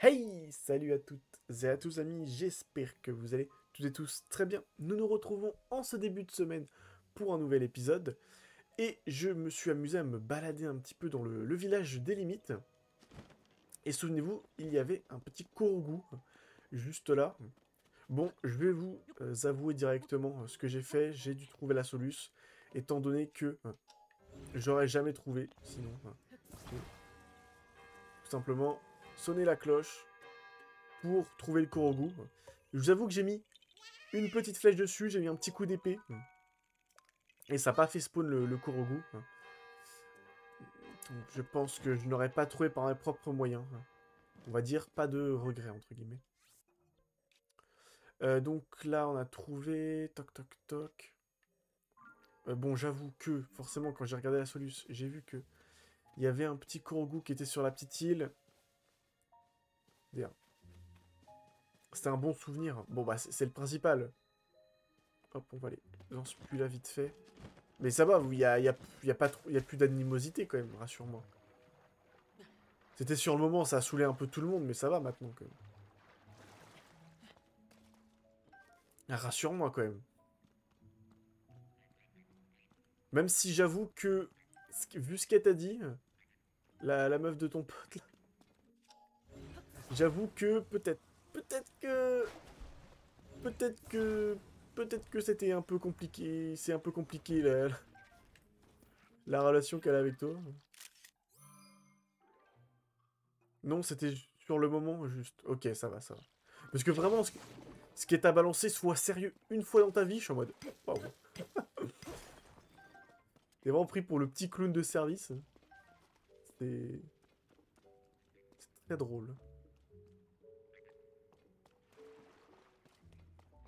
Hey! Salut à toutes et à tous amis, j'espère que vous allez toutes et tous très bien. Nous nous retrouvons en ce début de semaine pour un nouvel épisode. Et je me suis amusé à me balader un petit peu dans le village des limites. Et souvenez-vous, il y avait un petit Korogu juste là. Bon, je vais vous avouer directement ce que j'ai fait. J'ai dû trouver la soluce, étant donné que j'aurais jamais trouvé sinon. Tout simplement, sonner la cloche pour trouver le Korogu. Je vous avoue que j'ai mis une petite flèche dessus, j'ai mis un petit coup d'épée. Et ça n'a pas fait spawn le Korogu. Donc je pense que je n'aurais pas trouvé par mes propres moyens. On va dire pas de regret, entre guillemets. Donc là, on a trouvé... Toc, toc, toc. Bon, j'avoue que, forcément, quand j'ai regardé la soluce, j'ai vu que il y avait un petit Korogu qui était sur la petite île. D'ailleurs, c'était un bon souvenir. Bon, bah, c'est le principal. Hop, on va aller dans ce puits là vite fait. Mais ça va, il y a plus d'animosité quand même, rassure-moi. C'était sur le moment, ça a saoulé un peu tout le monde, mais ça va maintenant quand même. Ah, rassure-moi quand même. Même si j'avoue que, vu ce qu'elle t'a dit, la meuf de ton pote là, j'avoue que peut-être que, peut-être que, peut-être que c'était un peu compliqué, c'est un peu compliqué la relation qu'elle a avec toi. Non, c'était sur le moment juste. Ok, ça va, ça va. Parce que vraiment, ce qui est à balancer, soit sérieux une fois dans ta vie, je suis en mode. Waouh. T'es vraiment pris pour le petit clown de service. C'est très drôle.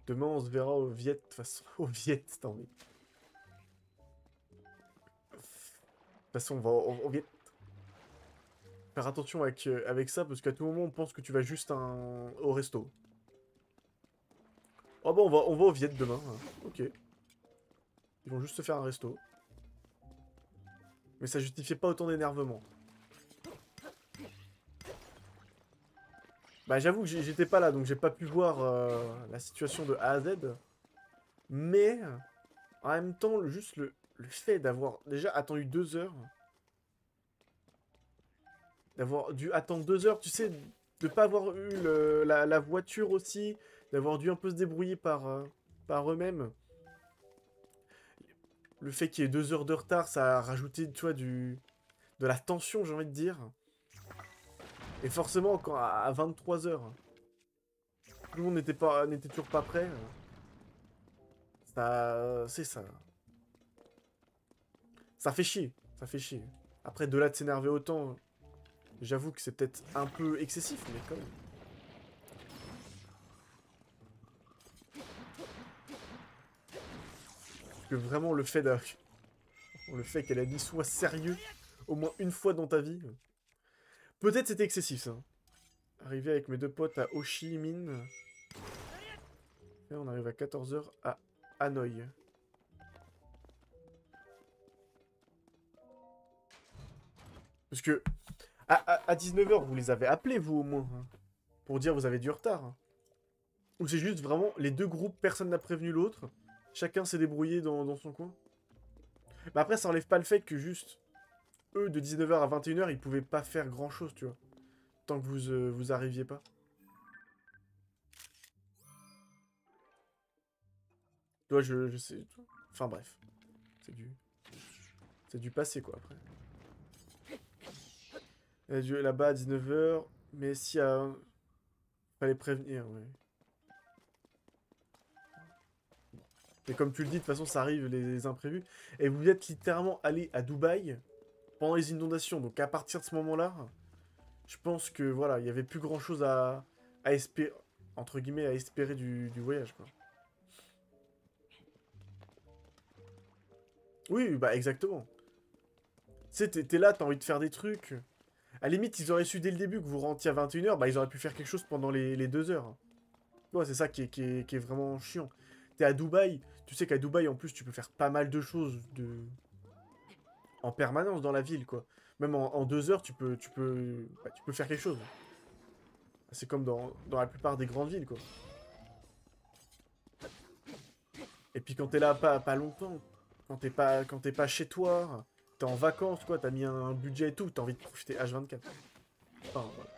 Demain, on se verra au Viet, de toute façon. Au Viet, non mais. De toute façon, on va au Viet. Faire attention avec ça, parce qu'à tout moment, on pense que tu vas juste au resto. Oh bah, on va au Viet demain. Hein. Ok. Ils vont juste se faire un resto. Mais ça justifiait pas autant d'énervement. Bah, j'avoue que j'étais pas là, donc j'ai pas pu voir la situation de A à Z. Mais, en même temps, juste le fait d'avoir déjà attendu 2 heures, d'avoir dû attendre 2 heures, tu sais, de pas avoir eu la voiture aussi, d'avoir dû un peu se débrouiller par eux-mêmes. Le fait qu'il y ait 2 heures de retard, ça a rajouté, tu vois, de la tension, j'ai envie de dire. Et forcément, quand à 23 heures, tout le monde n'était toujours pas prêt, c'est ça. Ça fait chier, ça fait chier. Après, de là de s'énerver autant, j'avoue que c'est peut-être un peu excessif, mais quand même. Parce que vraiment, le fait qu'elle a dit sois sérieux au moins une fois dans ta vie, peut-être c'était excessif, ça. Arrivé avec mes deux potes à Ho Chi Minh. Et on arrive à 14 heures à Hanoï. Parce que à 19 heures, vous les avez appelés, vous, au moins. Hein, pour dire vous avez du retard. Hein. Ou c'est juste vraiment les deux groupes, personne n'a prévenu l'autre. Chacun s'est débrouillé dans son coin. Mais après, ça enlève pas le fait que juste eux, de 19 heures à 21 heures, ils pouvaient pas faire grand chose, tu vois. Tant que vous arriviez pas. Toi, je sais. Enfin bref. C'est du. C'est du passé, quoi, après. Là-bas à 19 heures. Mais s'il y a. Fallait prévenir, ouais. Et comme tu le dis, de toute façon, ça arrive les imprévus. Et vous êtes littéralement allé à Dubaï pendant les inondations. Donc à partir de ce moment-là, je pense que voilà, il y avait plus grand-chose à espérer, entre guillemets, à espérer du voyage, quoi. Oui, bah exactement. Tu sais, t'es là, t'as envie de faire des trucs. À la limite, ils auraient su dès le début que vous rentiez à 21 heures, bah ils auraient pu faire quelque chose pendant les 2 heures. Tu vois, c'est ça qui est vraiment chiant. T'es à Dubaï, tu sais qu'à Dubaï, en plus, tu peux faire pas mal de choses en permanence dans la ville, quoi. Même en 2 heures, tu peux faire quelque chose. C'est comme dans la plupart des grandes villes, quoi. Et puis quand t'es là pas longtemps, quand t'es pas chez toi, t'es en vacances, quoi, t'as mis un budget et tout, t'as envie de profiter H24. Enfin, voilà.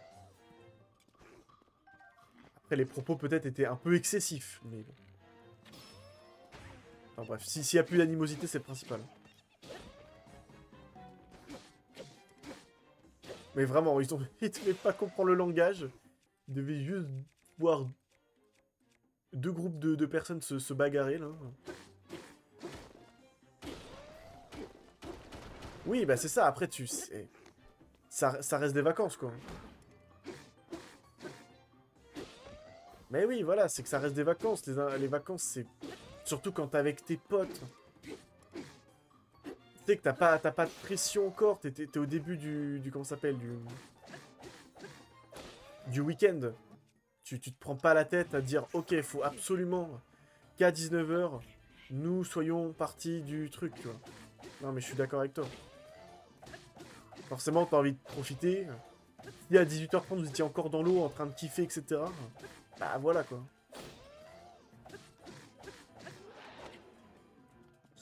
Après, les propos peut-être étaient un peu excessifs, mais bon. Enfin bref, s'il y a plus d'animosité, c'est le principal. Mais vraiment, ils devaient pas comprendre le langage. Ils devaient juste voir deux groupes de personnes se bagarrer, là. Oui, bah c'est ça, après, tu sais... Ça reste des vacances, quoi. Mais oui, voilà, c'est que ça reste des vacances. Les vacances, c'est... Surtout quand t'es avec tes potes. Tu sais que t'as pas de pression encore. T'es au début du comment ça s'appelle, du week-end. Tu te prends pas la tête à dire, ok, faut absolument qu'à 19 h, nous soyons partis du truc, tu vois. Non, mais je suis d'accord avec toi. Forcément, t'as envie de profiter. Si à 18 h 30, vous étiez encore dans l'eau, en train de kiffer, etc. Bah voilà, quoi.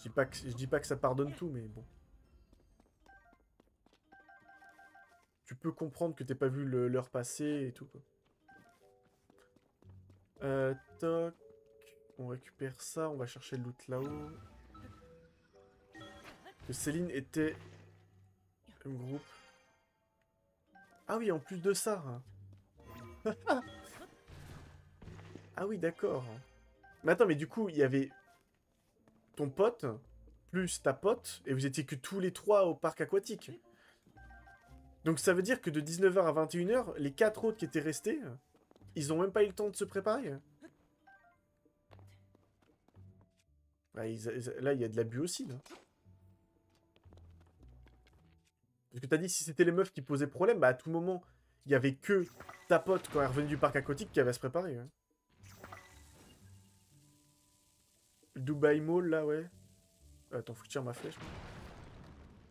Je dis pas que ça pardonne tout, mais bon. Tu peux comprendre que t'aies pas vu l'heure passer et tout, quoi. Toc. On récupère ça, on va chercher le loot là-haut. Que Céline était un groupe. Ah oui, en plus de ça. Ah oui, d'accord. Mais attends, mais du coup, il y avait ton pote, plus ta pote, et vous étiez que tous les trois au parc aquatique. Donc ça veut dire que de 19 h à 21 h, les quatre autres qui étaient restés, ils ont même pas eu le temps de se préparer. Ouais, là, il y a de l'abus aussi, là. Parce que t'as dit, si c'était les meufs qui posaient problème, bah à tout moment, il y avait que ta pote, quand elle revenait du parc aquatique, qui avait à se préparer. Hein. Le Dubai Mall, là, ouais. Attends, faut que je tire ma flèche.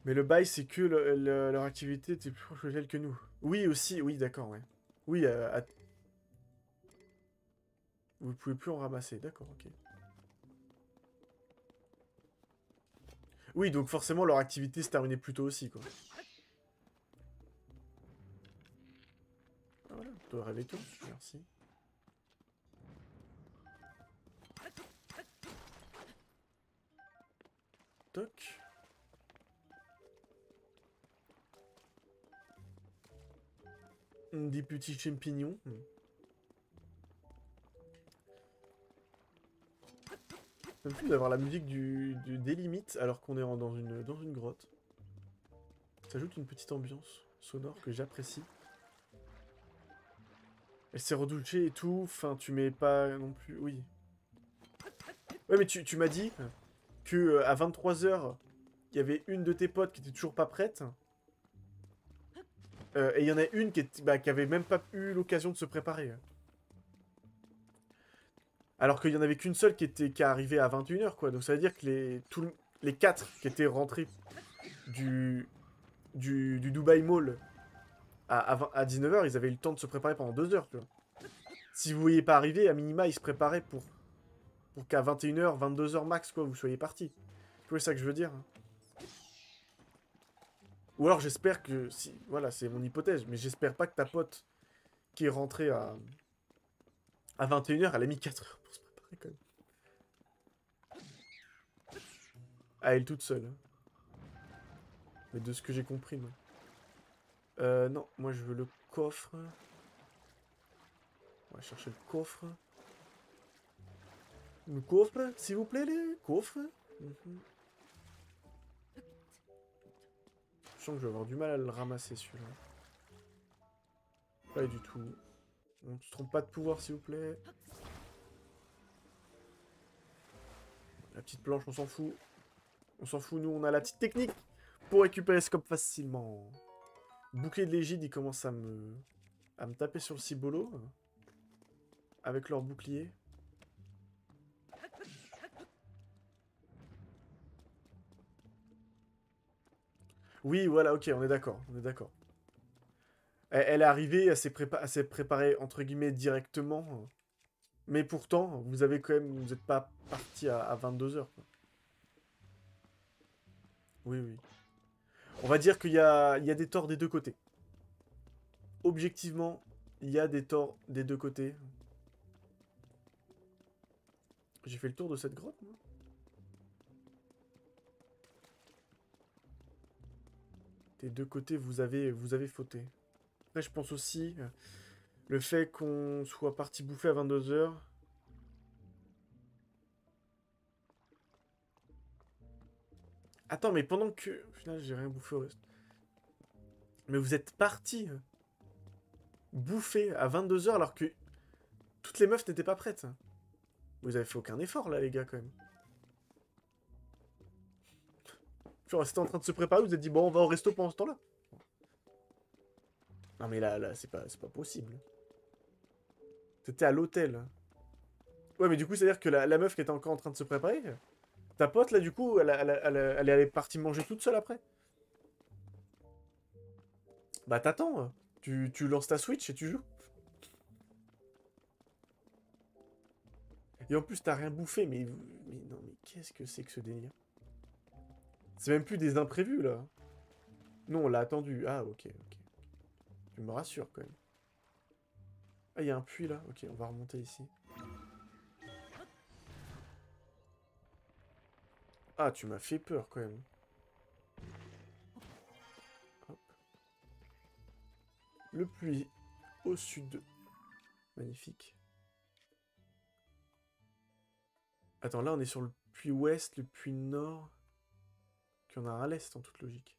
Mais le bail, c'est que leur activité était plus proche que nous. Oui, aussi, oui, d'accord, ouais. Oui, vous pouvez plus en ramasser, d'accord, ok. Oui, donc forcément, leur activité se terminait plus tôt aussi, quoi. Ah, voilà, on peut rêver tôt, merci. Toc. Des petits champignons. Ça me fait d'avoir la musique des limites alors qu'on est dans une grotte. Ça ajoute une petite ambiance sonore que j'apprécie. Et c'est redouché et tout, enfin tu mets pas non plus... Oui. Ouais mais tu m'as dit que à 23 h, il y avait une de tes potes qui était toujours pas prête. Et il y en a une qui avait même pas eu l'occasion de se préparer. Alors qu'il y en avait qu'une seule qui est arrivée à 21 h quoi. Donc ça veut dire que les quatre qui étaient rentrés du Dubai Mall à 19 h, ils avaient eu le temps de se préparer pendant 2 heures, tu vois. Si vous voyez pas arriver, à minima, ils se préparaient pour qu'à 21 h, 22 h max, quoi, vous soyez partis. Tu vois ça que je veux dire hein. Ou alors j'espère que... si, voilà, c'est mon hypothèse, mais j'espère pas que ta pote qui est rentrée à 21 h, elle a mis 4 heures pour se préparer, quand même. À elle toute seule. Hein. Mais de ce que j'ai compris, moi. Non, moi je veux le coffre. On va chercher le coffre. Le coffre, s'il vous plaît, les coffres. Je sens que je vais avoir du mal à le ramasser, celui-là. Pas du tout. On ne se trompe pas de pouvoir, s'il vous plaît. La petite planche, on s'en fout. On s'en fout, nous, on a la petite technique pour récupérer ce scope facilement. Bouclier de l'égide, ils commencent à me taper sur le cibolo. Avec leur bouclier. Oui, voilà, ok, on est d'accord, on est d'accord. Elle est arrivée, elle s'est préparée, entre guillemets, directement. Mais pourtant, vous avez quand même... Vous n'êtes pas parti à 22 h, quoi. Oui, oui. On va dire il y a des torts des deux côtés. Objectivement, il y a des torts des deux côtés. J'ai fait le tour de cette grotte, moi. Des deux côtés, vous avez fauté. Après, je pense aussi, le fait qu'on soit parti bouffer à 22 h. Attends, mais pendant que... Au final, j'ai rien bouffé au reste. Mais vous êtes parti bouffer à 22 h alors que toutes les meufs n'étaient pas prêtes. Vous avez fait aucun effort, là, les gars, quand même. Genre, c'était en train de se préparer, vous vous êtes dit, bon, on va au resto pendant ce temps-là. Non, mais là, c'est pas possible. T'étais à l'hôtel. Ouais, mais du coup, c'est-à-dire que la meuf qui était encore en train de se préparer, ta pote, là, du coup, elle est partie manger toute seule après. Bah, t'attends. Tu lances ta Switch et tu joues. Et en plus, t'as rien bouffé, mais non, mais qu'est-ce que c'est que ce délire? C'est même plus des imprévus, là. Non, on l'a attendu. Ah, ok, ok. Tu me rassures, quand même. Ah, il y a un puits, là. Ok, on va remonter ici. Ah, tu m'as fait peur, quand même. Hop. Le puits au sud. Magnifique. Attends, là, on est sur le puits ouest, le puits nord. Puis on a un à l'est, en toute logique.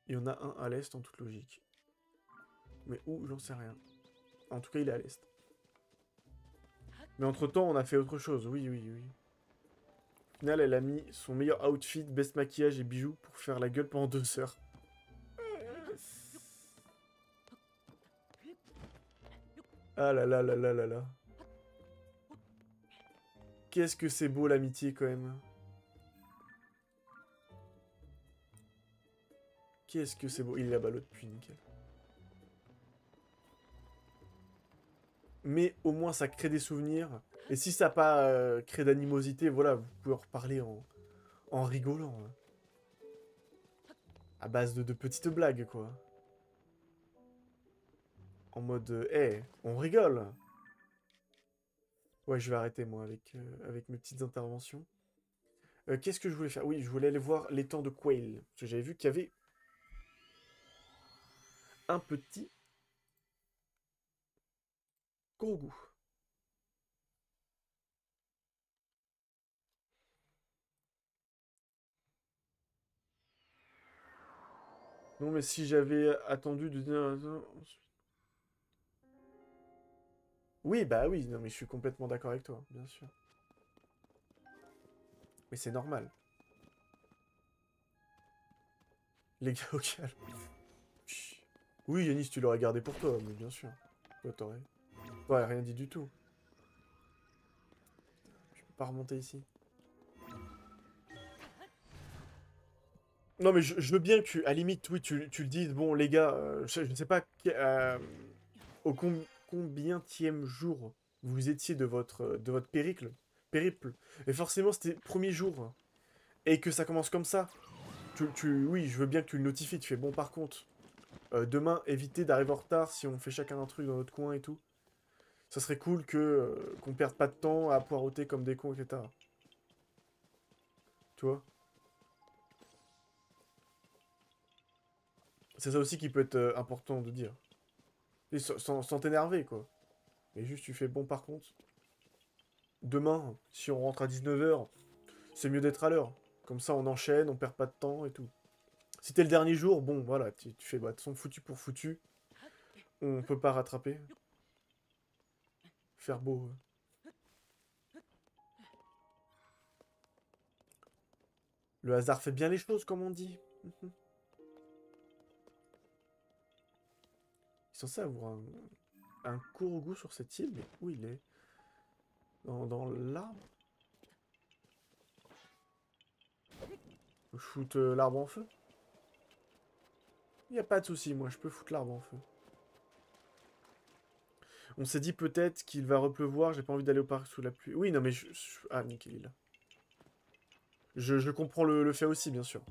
Il y en a un à l'est, en toute logique. Mais où, j'en sais rien. En tout cas, il est à l'est. Mais entre-temps, on a fait autre chose. Oui, oui, oui. Au final, elle a mis son meilleur outfit, best maquillage et bijoux pour faire la gueule pendant 2 heures. Ah là là là là là là. Qu'est-ce que c'est beau l'amitié quand même. Qu'est-ce que c'est beau. Il est là-bas l'autre puits, nickel. Mais au moins ça crée des souvenirs. Et si ça n'a pas créé d'animosité, voilà, vous pouvez en reparler en rigolant. Hein. À base de petites blagues, quoi. En mode, hey, on rigole. Ouais, je vais arrêter, moi, avec mes petites interventions. Qu'est-ce que je voulais faire? Oui, je voulais aller voir l'étang de Quail. Parce que j'avais vu qu'il y avait un petit gourgou. Non, mais si j'avais attendu de dire... Oui, bah oui, non, mais je suis complètement d'accord avec toi, bien sûr. Mais c'est normal. Les gars au calme. Chut. Oui, Yanis, tu l'aurais gardé pour toi, mais bien sûr. Toi, t'aurais... Ouais, rien dit du tout. Je peux pas remonter ici. Non, mais je veux bien que, à la limite, oui, tu le dises. Bon, les gars, je ne sais pas au combienième jour vous étiez de votre périple. Et forcément, c'était le premier jour. Et que ça commence comme ça. Oui, je veux bien que tu le notifies. Tu fais, bon, par contre, demain, évitez d'arriver en retard si on fait chacun un truc dans notre coin et tout. Ça serait cool qu'on perde pas de temps à poireauter comme des cons, etc. Tu vois? C'est ça aussi qui peut être important de dire. Et sans t'énerver, quoi. Et juste, tu fais, bon, par contre, demain, si on rentre à 19 h, c'est mieux d'être à l'heure. Comme ça, on enchaîne, on perd pas de temps et tout. Si t'es le dernier jour, bon, voilà, tu fais, bah, de son foutu pour foutu. On peut pas rattraper. Faire beau. Le hasard fait bien les choses, comme on dit. Mhm. Ils sont censés avoir un court goût sur cette île, mais où il est? Dans l'arbre? Je foute l'arbre en feu? Y a pas de souci, moi, je peux foutre l'arbre en feu. On s'est dit peut-être qu'il va repleuvoir, j'ai pas envie d'aller au parc sous la pluie. Oui, non, mais ah, nickel, il est là. Je comprends le fait aussi, bien sûr.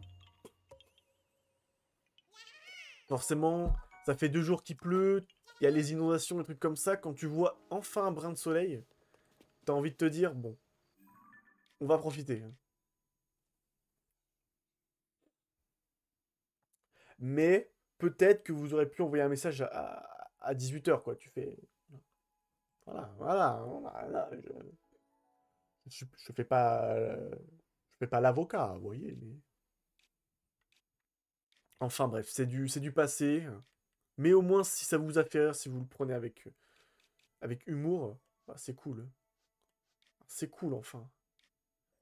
Forcément, ça fait 2 jours qu'il pleut, il y a les inondations, des trucs comme ça. Quand tu vois enfin un brin de soleil, t'as envie de te dire, bon, on va profiter. Mais peut-être que vous aurez pu envoyer un message à 18 h, quoi. Tu fais... Voilà, voilà, voilà, je fais pas... je fais pas l'avocat, vous voyez, mais... Enfin bref, c'est du passé. Mais au moins, si ça vous a fait rire, si vous le prenez avec humour, bah, c'est cool. C'est cool, enfin.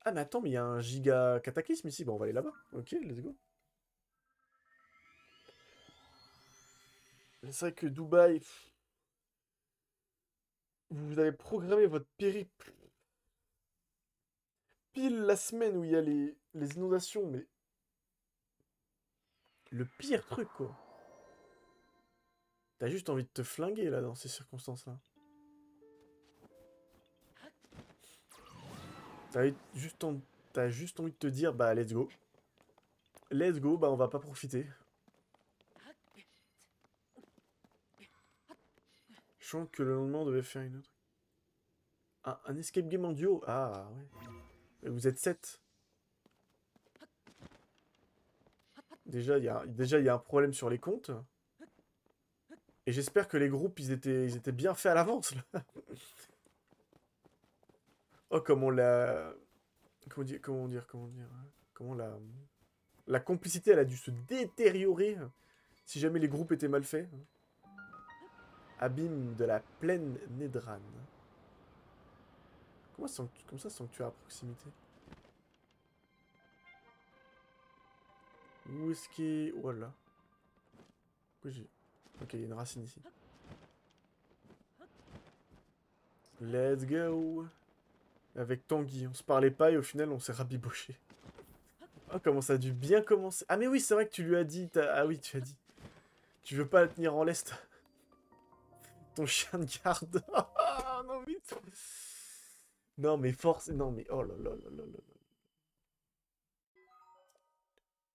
Ah, mais attends, mais il y a un giga cataclysme ici. Bon, on va aller là-bas. Ok, let's go. C'est vrai que Dubaï, vous avez programmé votre périple pile la semaine où il y a les inondations, mais le pire truc, quoi. T'as juste envie de te flinguer, là, dans ces circonstances-là. T'as juste, t'as juste envie de te dire, bah, let's go. Let's go, bah, on va pas profiter. Je sens que le lendemain, on devait faire une autre. Un escape game en duo. Ah, ouais. Et vous êtes 7. Déjà, il y a un problème sur les comptes. Et j'espère que les groupes, ils étaient bien faits à l'avance, là. Oh, comment la... Comment la complicité, elle a dû se détériorer si jamais les groupes étaient mal faits. Abîme de la plaine Nédrane. Comme ça, sans que tu es à proximité. Où est-ce qu'il est... Voilà. Pourquoi j'ai... Ok, il y a une racine ici. Let's go. Avec Tanguy, on se parlait pas et au final, on s'est rabiboché. Oh, comment ça a dû bien commencer. Ah, mais oui, c'est vrai que tu lui as dit... Ah oui, tu as dit. Tu veux pas la tenir en lest. Ton chien de garde. Ah, non, mais... Non, mais force... Non, mais... Oh là là là là là.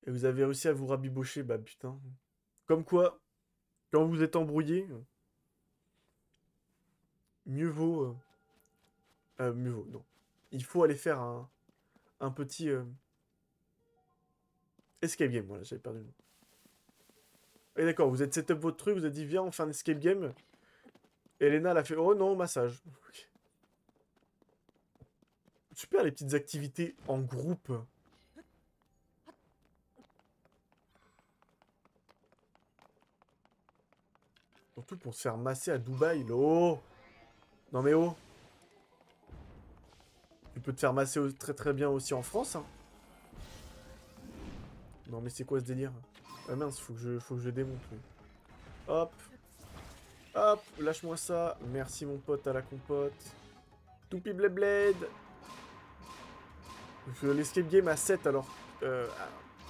Et vous avez réussi à vous rabibocher, bah putain. Comme quoi, quand vous êtes embrouillé, mieux vaut... mieux vaut, non. Il faut aller faire un petit... escape game, voilà, j'avais perdu le nom. Et d'accord, vous êtes set up votre truc, vous avez dit, viens, on fait un escape game. Et Elena, elle a fait, oh non, massage. Ok. Super, les petites activités en groupe. Surtout pour se faire masser à Dubaï, là. Oh! Non mais oh! Tu peux te faire masser très très bien aussi en France, hein. Non mais c'est quoi ce délire? Ah mince, faut que je démonte, lui. Hop! Hop! Lâche-moi ça. Merci mon pote à la compote. Toupi bled bled! L'escape game à 7 alors.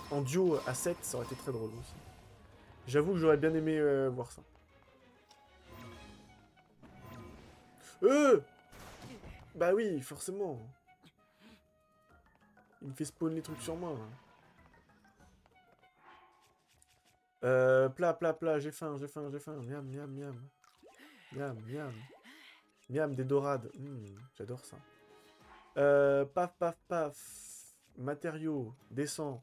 En duo à 7, ça aurait été très drôle aussi. J'avoue que j'aurais bien aimé voir ça. Bah oui, forcément. Il me fait spawn les trucs sur moi. Plat, plat, plat, j'ai faim, j'ai faim, j'ai faim. Miam, miam, miam. Miam, miam. Miam, des dorades. J'adore ça. Paf, paf, paf. Matériaux, descend.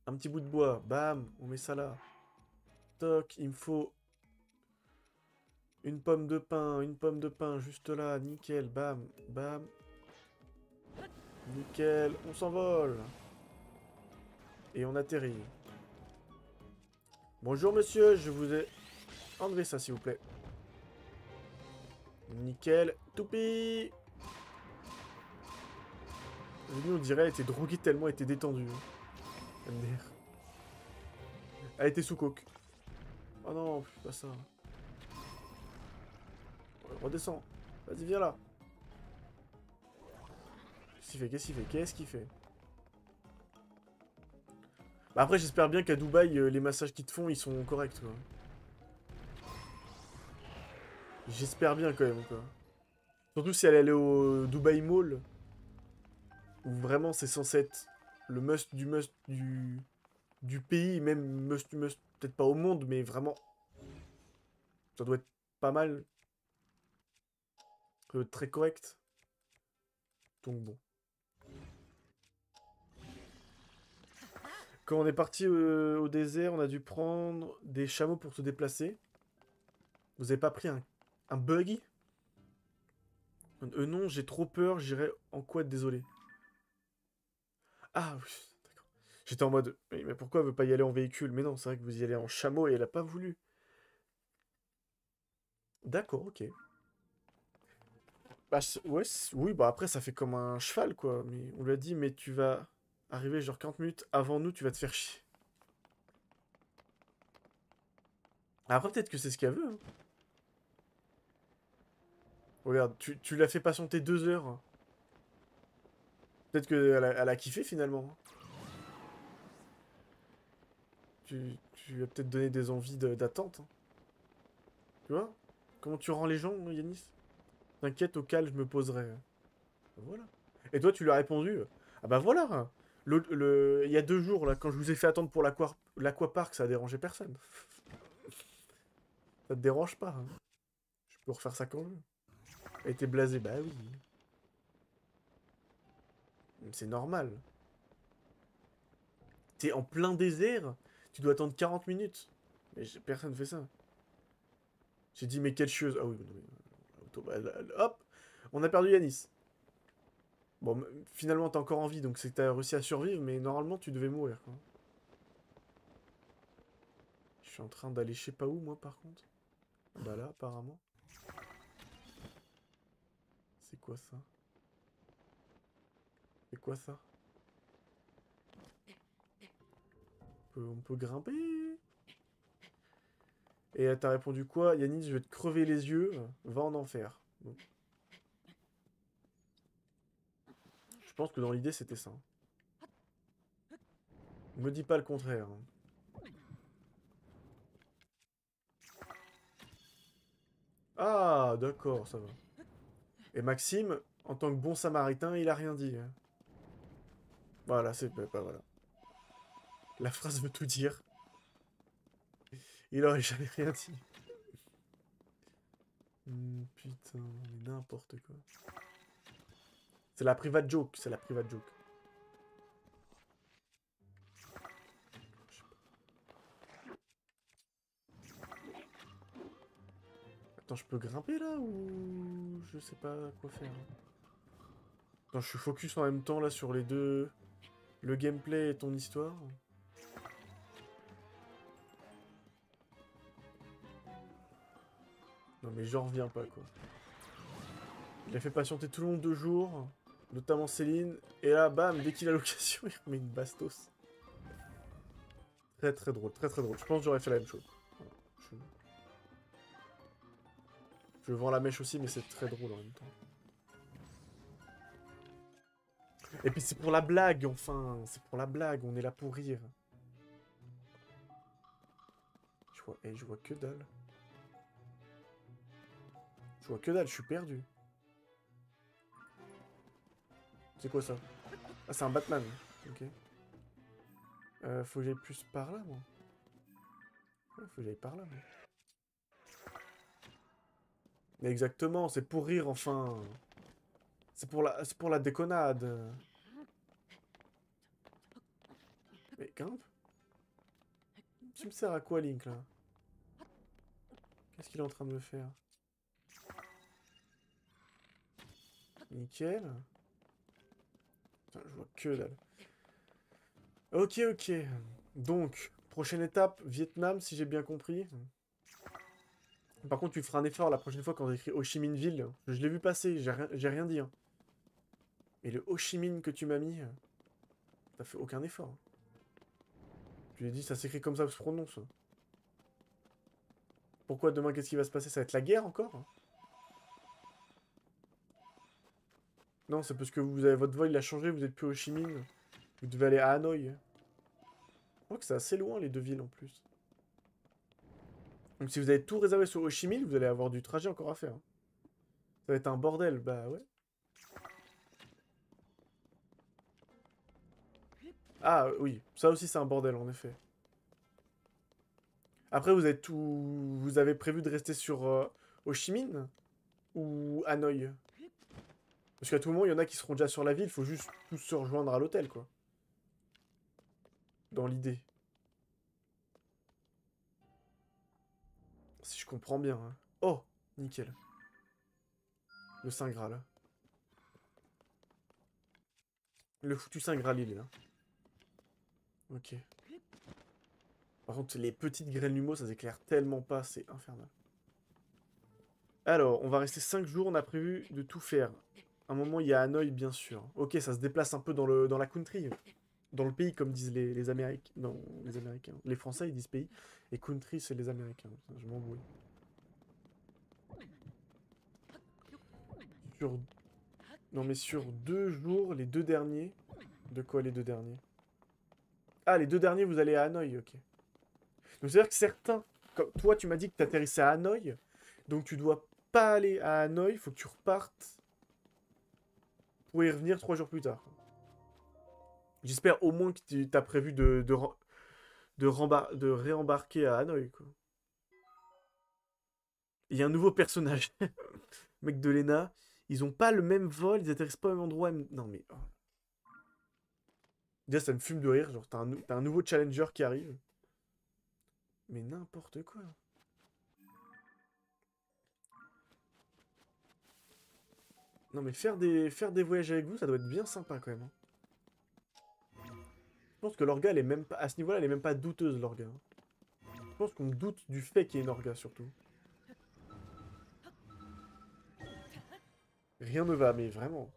Un petit bout de bois, bam, on met ça là. Toc, il me faut une pomme de pain, juste là, nickel, bam, bam. Nickel, on s'envole. Et on atterrit. Bonjour monsieur, je vous ai... Enlevez ça s'il vous plaît. Nickel, toupie. Lui on dirait elle était droguée tellement elle était détendue. MDR. Elle était sous coke. Oh non, pas ça. Redescends. Vas-y, viens là. Qu'est-ce qu'il fait? Qu'est-ce qu'il fait? Qu'est-ce qu'il fait? Bah après, j'espère bien qu'à Dubaï, les massages qu'ils te font, ils sont corrects, quoi. J'espère bien, quand même, quoi. Surtout si elle allait au Dubaï Mall, où vraiment c'est censé être le must du pays, même must du must, peut-être pas au monde, mais vraiment, ça doit être pas mal, très correct. Donc bon. Quand on est parti au désert, on a dû prendre des chameaux pour se déplacer. Vous avez pas pris un buggy? Non, j'ai trop peur, j'irai en quad, désolé. Ah oui, d'accord. J'étais en mode, oui, mais pourquoi elle veut pas y aller en véhicule? Mais non, c'est vrai que vous y allez en chameau et elle a pas voulu. D'accord, ok. Bah, ouais, oui, bah après ça fait comme un cheval quoi. Mais on lui a dit, mais tu vas arriver genre 40 minutes avant nous, tu vas te faire chier. Après peut-être que c'est ce qu'elle veut, hein. Regarde, tu l'as fait patienter 2 heures. Peut-être qu'elle a kiffé finalement. Tu lui as peut-être donné des envies d'attente, hein. Tu vois? Comment tu rends les gens, Yanis? T'inquiète, au calme, je me poserai. Voilà. Et toi, tu lui as répondu, ah bah voilà. Il y a 2 jours, là, quand je vous ai fait attendre pour l'aquapark, ça a dérangé personne. Ça te dérange pas, hein. Je peux refaire ça quand je veux. Elle était blasée, bah oui. C'est normal. T'es en plein désert, tu dois attendre 40 minutes. Mais personne fait ça. J'ai dit, mais quelle chieuse. Ah oui, non, hop, on a perdu Yanis. Bon, finalement, t'as encore envie, donc c'est que t'as réussi à survivre, mais normalement, tu devais mourir, quoi. Je suis en train d'aller je sais pas où, moi, par contre. Bah là, apparemment. C'est quoi ça? C'est quoi ça? On peut grimper? Et t'as répondu quoi? Yanis, je vais te crever les yeux, va en enfer. Bon. Je pense que dans l'idée, c'était ça, hein. Me dis pas le contraire, hein. Ah, d'accord, ça va. Et Maxime, en tant que bon samaritain, il a rien dit, hein. Voilà, c'est... Bah, voilà. La phrase veut tout dire. Il aurait jamais rien dit. Putain, mais n'importe quoi. C'est la private joke, c'est la private joke. Je sais pas. Attends, je peux grimper là ou... Je sais pas quoi faire, hein. Attends, je suis focus en même temps là sur les deux... Le gameplay et ton histoire. Non mais j'en reviens pas quoi. Il a fait patienter tout le monde 2 jours, notamment Céline, et là, bam, dès qu'il a l'occasion, il remet une bastos. Très très drôle, très très drôle. Je pense que j'aurais fait la même chose. Voilà. Je vends la mèche aussi, mais c'est très drôle en même temps. Et puis c'est pour la blague, enfin. C'est pour la blague, on est là pour rire. Je vois que dalle. Je vois que dalle, je suis perdu. C'est quoi ça? Ah, c'est un Batman. Ok. Faut que j'aille plus par là, moi. Ouais, faut que j'aille par là, moi. Mais exactement, c'est pour rire, enfin. C'est pour la déconnade. Mais grimpe. Tu me sers à quoi, Link, là? Qu'est-ce qu'il est en train de me faire? Nickel. Putain, je vois que dalle. Ok, ok. Donc, prochaine étape, Vietnam, si j'ai bien compris. Par contre, tu feras un effort la prochaine fois quand on écrit Ho Chi Minh Ville. Je l'ai vu passer, j'ai rien dit, hein. Et le Ho Chi Minh que tu m'as mis, t'as fait aucun effort, hein. Tu lui as dit, ça s'écrit comme ça, se prononce. Pourquoi demain, qu'est-ce qui va se passer? Ça va être la guerre encore, hein? Non, c'est parce que vous avez votre vol, il a changé, vous êtes plus au Ho Chi Minh. Vous devez aller à Hanoï. crois que c'est assez loin les deux villes en plus. Donc si vous avez tout réservé sur Ho Chi Minh, vous allez avoir du trajet encore à faire. Ça va être un bordel, bah ouais. Ah oui, ça aussi c'est un bordel en effet. Après vous avez tout... Vous avez prévu de rester sur Ho Chi Minh ou Hanoï? Parce qu'à tout moment, il y en a qui seront déjà sur la ville, faut juste tous se rejoindre à l'hôtel quoi. Dans l'idée. Si je comprends bien. Hein. Oh, nickel. Le Saint Graal. Le foutu Saint Graal, il est là. Ok. Par contre, les petites graines Lumo, ça s'éclaire tellement pas, c'est infernal. Alors, on va rester 5 jours, on a prévu de tout faire. À un moment, il y a Hanoï, bien sûr. Ok, ça se déplace un peu dans la country. Dans le pays, comme disent les Américains. Non, les Américains. Les Français, ils disent pays. Et country, c'est les Américains. Putain, je m'embrouille. Sur... Non, mais sur 2 jours, les 2 derniers... De quoi, les 2 derniers? Ah, les 2 derniers, vous allez à Hanoï, ok. Donc, c'est-à-dire que certains... Comme toi, tu m'as dit que tu atterrissais à Hanoï. Donc, tu dois pas aller à Hanoï, faut que tu repartes pour y revenir 3 jours plus tard. J'espère au moins que tu as prévu de réembarquer à Hanoï, quoi. Il y a un nouveau personnage. Mec de l'ENA. Ils ont pas le même vol, ils atterrissent pas au même endroit. Non mais... oh. Déjà ça me fume de rire, genre t'as un nouveau challenger qui arrive. Mais n'importe quoi. Non mais faire des voyages avec vous, ça doit être bien sympa quand même. Hein. Je pense que l'orga, elle est même pas... À ce niveau-là, elle est même pas douteuse, l'orga. Hein. Je pense qu'on doute du fait qu'il y ait une orga, surtout. Rien ne va, mais vraiment.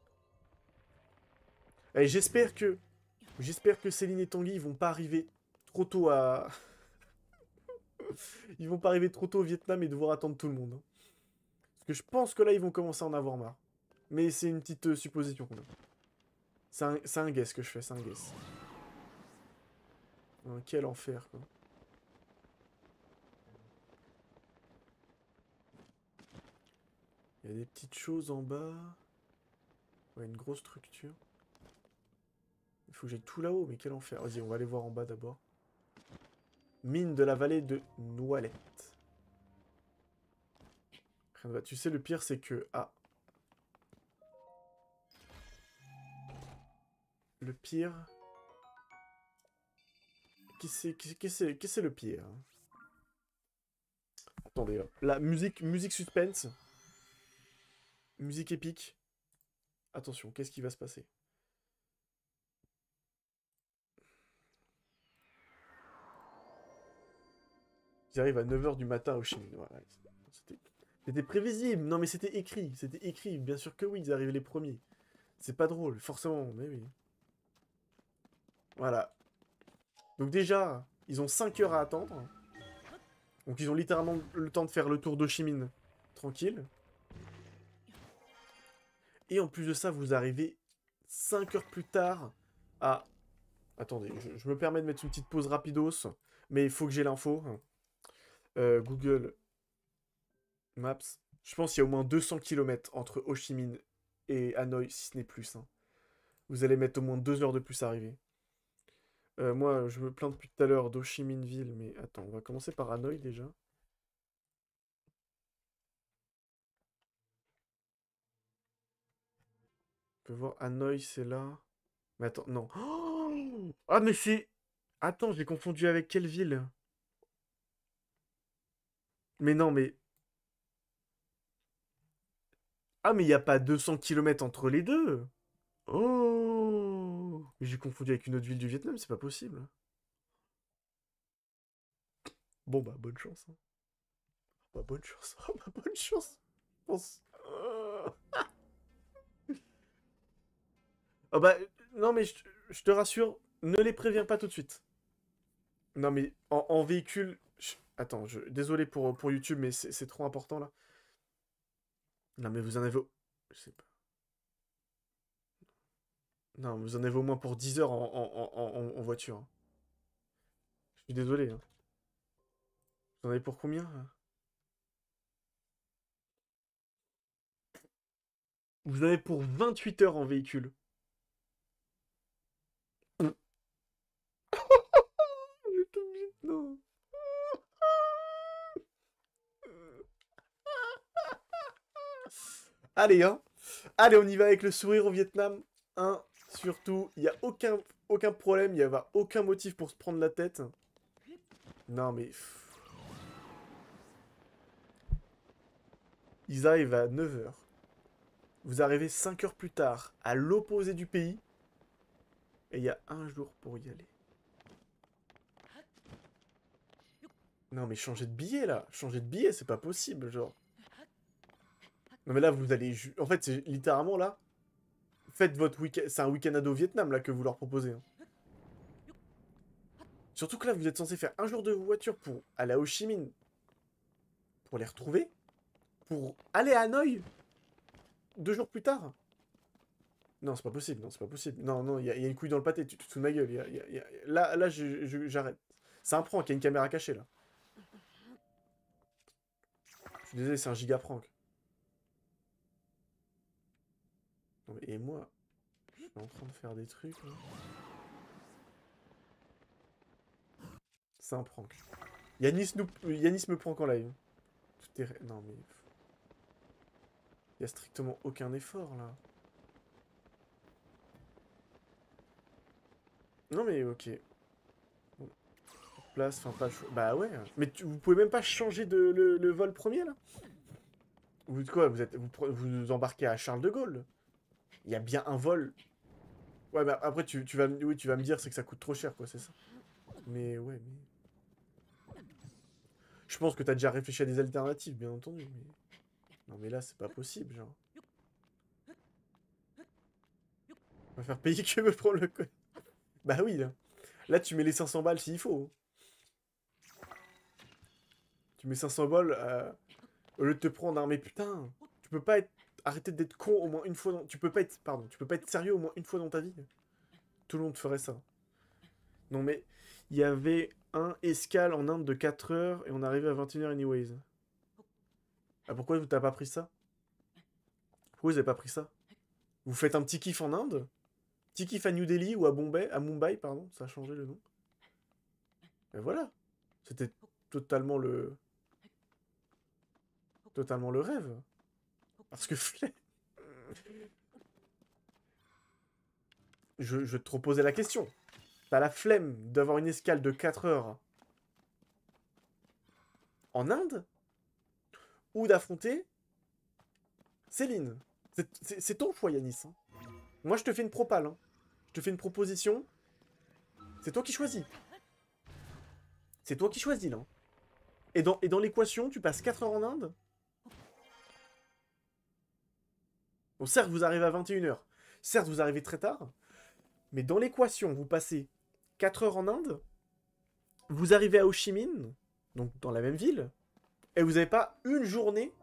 Et j'espère que... J'espère que Céline et Tanguy vont pas arriver trop tôt à... Ils vont pas arriver trop tôt au Vietnam et devoir attendre tout le monde. Hein. Parce que je pense que là, ils vont commencer à en avoir marre. Mais c'est une petite supposition qu'on a. C'est un guess que je fais, c'est un guess. Quel enfer, quoi. Il y a des petites choses en bas. Ouais, une grosse structure. Il faut que j'aille tout là-haut, mais quel enfer. Vas-y, on va aller voir en bas d'abord. Mine de la vallée de Noilette. Rien ne va. Tu sais, le pire, c'est que... Ah. Le pire... Qu'est-ce que c'est le pire? Attendez, hop. La musique suspense. Musique épique. Attention, qu'est-ce qui va se passer? Ils arrivent à 9 h du matin au Chine. Voilà. C'était prévisible. Non, mais c'était écrit. C'était écrit. Bien sûr que oui, ils arrivent les premiers. C'est pas drôle, forcément, mais oui. Voilà. Donc déjà, ils ont 5 heures à attendre. Donc ils ont littéralement le temps de faire le tour d'Ho-Chi-Minh. Tranquille. Et en plus de ça, vous arrivez 5 heures plus tard à... Attendez, je me permets de mettre une petite pause rapidos. Mais il faut que j'ai l'info. Google Maps. Je pense qu'il y a au moins 200 km entre Ho Chi Minh et Hanoï, si ce n'est plus. Hein. Vous allez mettre au moins 2 heures de plus à arriver. Moi, je me plains depuis tout à l'heure d'Ho Chi Minh Ville, mais attends, on va commencer par Hanoï déjà. On peut voir Hanoï, c'est là. Mais attends, non. Oh ah, mais c'est... Attends, j'ai confondu avec quelle ville? Mais non, mais... Ah, mais il n'y a pas 200 km entre les deux. Oh mais j'ai confondu avec une autre ville du Vietnam, c'est pas possible. Bon, bah, bonne chance. Hein. Bah, bonne chance. Oh, bah, bonne chance. Je pense... Oh, bah, non, mais je te rassure, ne les préviens pas tout de suite. Non, mais en véhicule... Attends, désolé pour YouTube, mais c'est trop important, là. Non, mais vous en avez... Je sais pas. Non, vous en avez au moins pour 10 heures en voiture. Hein. suis désolé. Hein. Vous en avez pour combien là? Vous en avez pour 28 heures en véhicule. Non. Allez, hein. Allez, on y va avec le sourire au Vietnam. Hein, surtout, il n'y a aucun problème, il n'y a aucun motif pour se prendre la tête. Non, mais... Ils arrivent à 9 heures. Vous arrivez 5 heures plus tard, à l'opposé du pays. Et il y a un jour pour y aller. Non, mais changer de billet, là. Changer de billet, c'est pas possible, genre. Non, mais là, vous allez... En fait, c'est littéralement, là... Faites votre week-end... C'est un week-end ado au Vietnam, là, que vous leur proposez. Hein. Surtout que là, vous êtes censé faire un jour de voiture pour aller à Ho Chi Minh. Pour les retrouver. Pour aller à Hanoï. 2 jours plus tard. Non, c'est pas possible. Non, c'est pas possible. Non, non, il y a une couille dans le pâté. Tu te fous de ma gueule. Là, j'arrête. C'est un prank. Il y a une caméra cachée, là. Je suis désolé, c'est un giga prank. Non, mais, et moi, je suis en train de faire des trucs, là. C'est un prank. Yanis me prank en live. Tout est... Non, mais... Il y a strictement aucun effort, là. Non, mais ok. Bon. Place, enfin, pas... Bah ouais. Mais vous pouvez même pas changer le vol premier, là? Vous quoi? Vous embarquez à Charles de Gaulle. Il y a bien un vol. Ouais, bah après, oui, tu vas me dire, c'est que ça coûte trop cher, quoi, c'est ça. Mais ouais, mais... Je pense que t'as déjà réfléchi à des alternatives, bien entendu, mais... Non, mais là, c'est pas possible, genre. On va faire payer que me prendre le code. Bah oui, là. Là, tu mets les 500 balles s'il faut. Tu mets 500 balles au lieu de te prendre un... Mais putain, tu peux pas être... Arrêter d'être con au moins une fois dans... Tu peux pas être... Pardon, tu peux pas être sérieux au moins une fois dans ta vie. Tout le monde ferait ça. Non, mais... Il y avait un escale en Inde de 4 heures et on arrivait à 21 h anyways. Ah, pourquoi t'as pas pris ça? Pourquoi vous avez pas pris ça? Vous faites un petit kiff en Inde? Petit kiff à New Delhi ou à Mumbai, pardon, ça a changé le nom. Et voilà. C'était totalement le... Totalement le rêve. Parce que je vais te reposer la question. T'as la flemme d'avoir une escale de 4 heures en Inde? Ou d'affronter Céline? C'est ton choix, Yanis. Hein. Moi, je te fais une propale. Hein. Je te fais une proposition. C'est toi qui choisis. C'est toi qui choisis, là. Et dans l'équation, tu passes 4 heures en Inde? Bon, certes, vous arrivez à 21 h. Certes, vous arrivez très tard. Mais dans l'équation, vous passez 4 heures en Inde. Vous arrivez à Ho Chi Minh, donc dans la même ville. Et vous n'avez pas une journée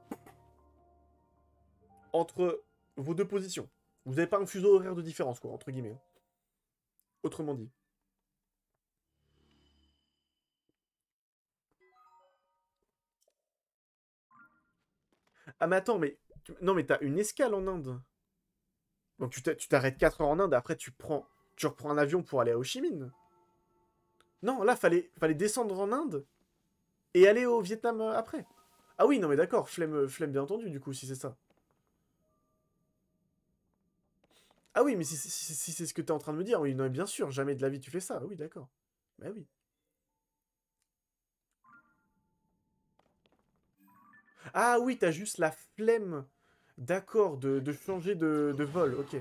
entre vos deux positions. Vous n'avez pas un fuseau horaire de différence, quoi, entre guillemets. Autrement dit. Ah, mais attends, mais... Non, mais t'as une escale en Inde. Donc tu t'arrêtes 4 heures en Inde, après tu reprends un avion pour aller à Ho Chi Minh. Non, là, fallait descendre en Inde et aller au Vietnam après. Ah oui, non, mais d'accord, flemme bien entendu, du coup, si c'est ça. Ah oui, mais si c'est ce que t'es en train de me dire, oui, non, mais bien sûr, jamais de la vie tu fais ça. Oui, d'accord. Bah oui. Ah oui, t'as juste la flemme, d'accord, de changer de vol, ok.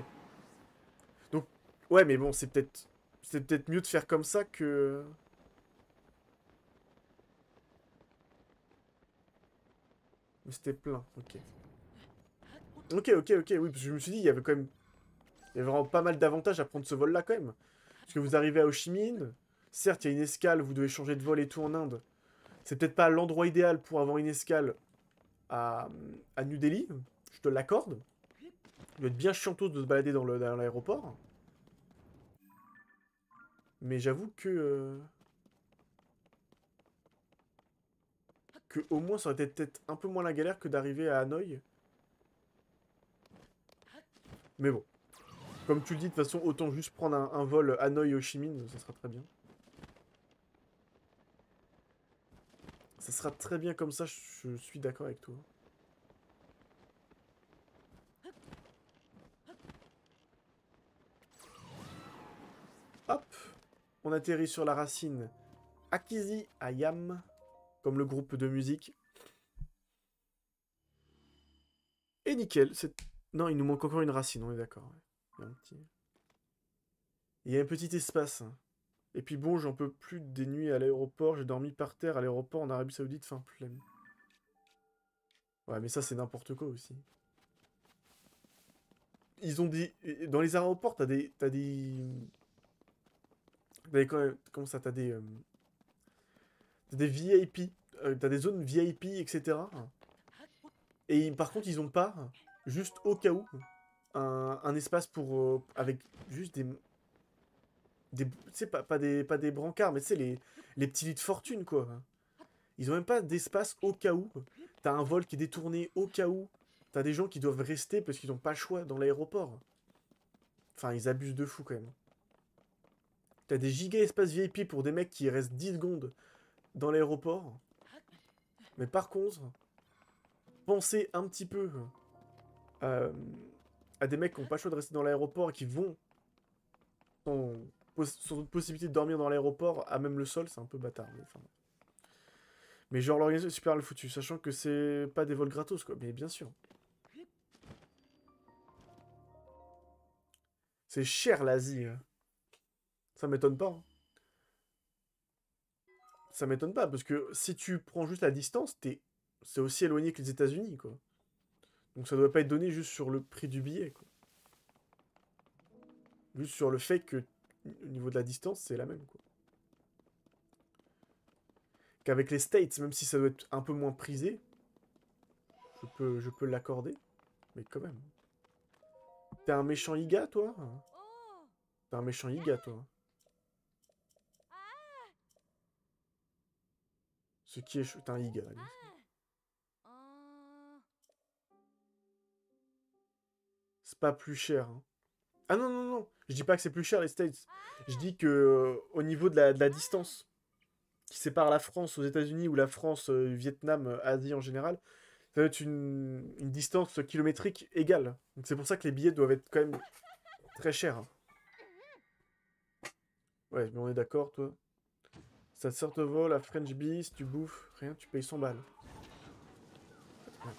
Donc, ouais, mais bon, c'est peut-être mieux de faire comme ça que... Mais c'était plein, ok. Ok, oui, parce que je me suis dit, il y avait quand même... Il y avait vraiment pas mal d'avantages à prendre ce vol-là, quand même. Parce que vous arrivez à Ho Chi Minh, certes, il y a une escale, vous devez changer de vol et tout en Inde. C'est peut-être pas l'endroit idéal pour avoir une escale à New Delhi, je te l'accorde. Il doit être bien chiantos de se balader dans l'aéroport. Mais j'avoue que... que au moins ça aurait été peut-être un peu moins la galère que d'arriver à Hanoï. Mais bon. Comme tu le dis, de toute façon, autant juste prendre un vol Hanoï-Ho Chi Minh, ça sera très bien. Ça sera très bien comme ça, je suis d'accord avec toi. Hop, on atterrit sur la racine Akizi Ayam, comme le groupe de musique. Et nickel, c'est... Non, il nous manque encore une racine, on est d'accord. Ouais. Il y a un petit espace. Et puis bon, j'en peux plus des nuits à l'aéroport. J'ai dormi par terre à l'aéroport en Arabie Saoudite, fin flemme. Ouais, mais ça, c'est n'importe quoi aussi. Ils ont des... Dans les aéroports, t'as des... Comment ça, t'as des VIP. T'as des zones VIP, etc. Et par contre, ils ont pas, juste au cas où, un espace pour... avec juste tu sais, pas des brancards, mais tu sais, les petits lits de fortune, quoi. Ils ont même pas d'espace au cas où. T'as un vol qui est détourné au cas où. T'as des gens qui doivent rester parce qu'ils n'ont pas le choix dans l'aéroport. Enfin, ils abusent de fou, quand même. T'as des giga espaces VIP pour des mecs qui restent 10 secondes dans l'aéroport. Mais par contre, pensez un petit peu euh, à des mecs qui n'ont pas le choix de rester dans l'aéroport et qui vont sans possibilité de dormir dans l'aéroport, à même le sol, c'est un peu bâtard. Mais genre, l'organisation est super mal foutue, sachant que c'est pas des vols gratos, quoi. Mais bien sûr. C'est cher, l'Asie. Ça m'étonne pas. Hein. Ça m'étonne pas, parce que si tu prends juste la distance, c'est aussi éloigné que les États-Unis, quoi. Donc ça doit pas être donné juste sur le prix du billet, quoi. Juste sur le fait que, au niveau de la distance, c'est la même, quoi. Qu'avec les States, même si ça doit être un peu moins prisé, je peux l'accorder, mais quand même. T'es un méchant Iga, toi? T'es un méchant Iga, toi. Ce qui est... T'es un Iga, allez. C'est pas plus cher, hein. Ah non, non, non. Je dis pas que c'est plus cher, les States. Je dis que, au niveau de la distance qui sépare la France aux États-Unis ou la France, Vietnam, Asie en général, ça va être une distance kilométrique égale. Donc c'est pour ça que les billets doivent être quand même très chers. Hein. Ouais, mais on est d'accord, toi. Ça te sort de vol à French Bee, si tu bouffes, rien, tu payes 100 balles. Ouais.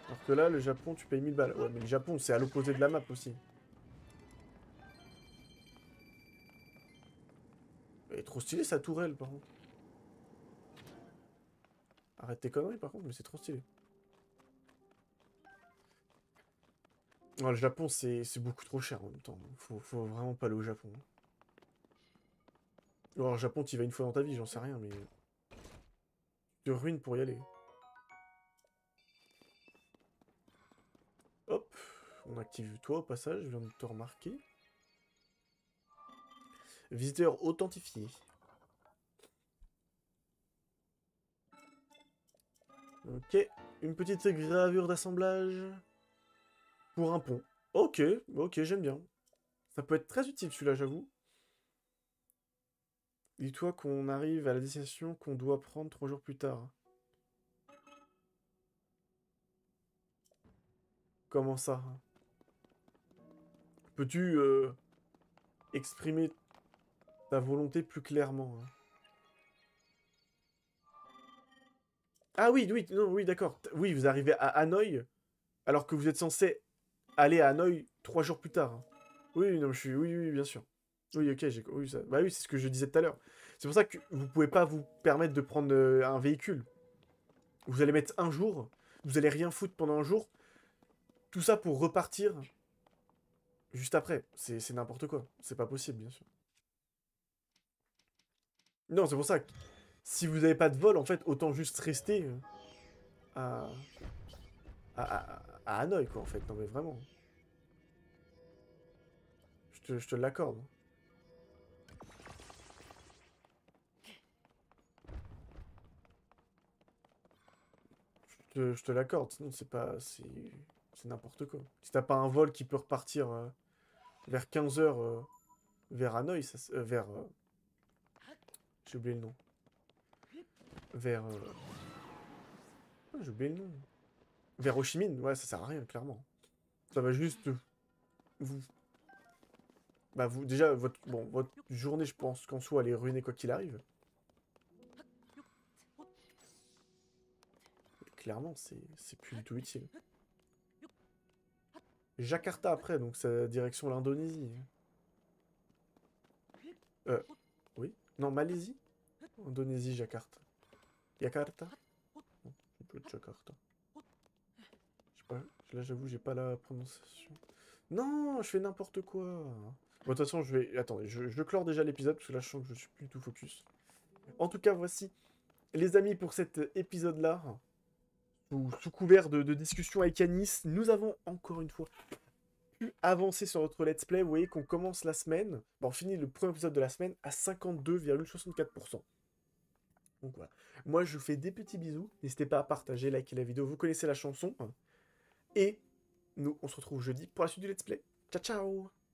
Alors que là, le Japon, tu payes 1000 balles. Ouais, mais le Japon, c'est à l'opposé de la map aussi. Elle est trop stylée, sa tourelle, par contre. Arrête tes conneries, par contre, mais c'est trop stylé. Ouais, le Japon, c'est beaucoup trop cher en même temps. Faut vraiment pas aller au Japon. Ou alors, le Japon, t'y vas une fois dans ta vie, j'en sais rien, mais... Tu te ruines pour y aller. Hop, on active toi au passage, je viens de te remarquer. Visiteur authentifié. Ok, une petite gravure d'assemblage pour un pont. Ok, ok, j'aime bien. Ça peut être très utile celui-là, j'avoue. Dis-toi qu'on arrive à la destination qu'on doit prendre 3 jours plus tard. Comment ça? Peux-tu exprimer ta volonté plus clairement? Hein. Ah oui, oui, non, oui, d'accord. Oui, vous arrivez à Hanoï, alors que vous êtes censé aller à Hanoï 3 jours plus tard. Hein. Oui, non, je suis... Oui, oui, bien sûr. Oui, ok, j'ai... Oui, ça... Bah oui, c'est ce que je disais tout à l'heure. C'est pour ça que vous pouvez pas vous permettre de prendre un véhicule. Vous allez mettre un jour, vous allez rien foutre pendant un jour, tout ça pour repartir juste après. C'est n'importe quoi. C'est pas possible, bien sûr. Non, c'est pour ça que si vous n'avez pas de vol, en fait, autant juste rester à... à Hanoï, quoi, en fait. Non, mais vraiment. Je te l'accorde. Je te l'accorde, sinon c'est pas... C'est n'importe quoi. Si t'as pas un vol qui peut repartir vers 15 h vers Hanoï, vers... j'ai oublié le nom. Vers... j'ai oublié le nom. Vers Ho Chi Minh, ouais, ça sert à rien, clairement. Ça va juste... vous... Bah, vous... Déjà, votre journée, je pense qu'en soi, elle est ruinée quoi qu'il arrive. Clairement, c'est plus du tout utile. Jakarta après, donc c'est direction l'Indonésie. Oui? Non, Malaisie? Indonésie, Jakarta. Jakarta? Non, ça peut être Jakarta. Je sais pas, là j'avoue, j'ai pas la prononciation. Non, je fais n'importe quoi. Bon, de toute façon, je vais... Attendez, je clore déjà l'épisode, parce que là, je sens que je suis plus du tout focus. En tout cas, voici, les amis, pour cet épisode-là, sous couvert de discussion avec Yanis, nous avons, encore une fois, pu avancer sur notre let's play. Vous voyez qu'on commence la semaine, bon, on finit le premier épisode de la semaine à 52,64%. Donc voilà. Moi, je vous fais des petits bisous. N'hésitez pas à partager, liker la vidéo. Vous connaissez la chanson. Et nous, on se retrouve jeudi pour la suite du let's play. Ciao, ciao!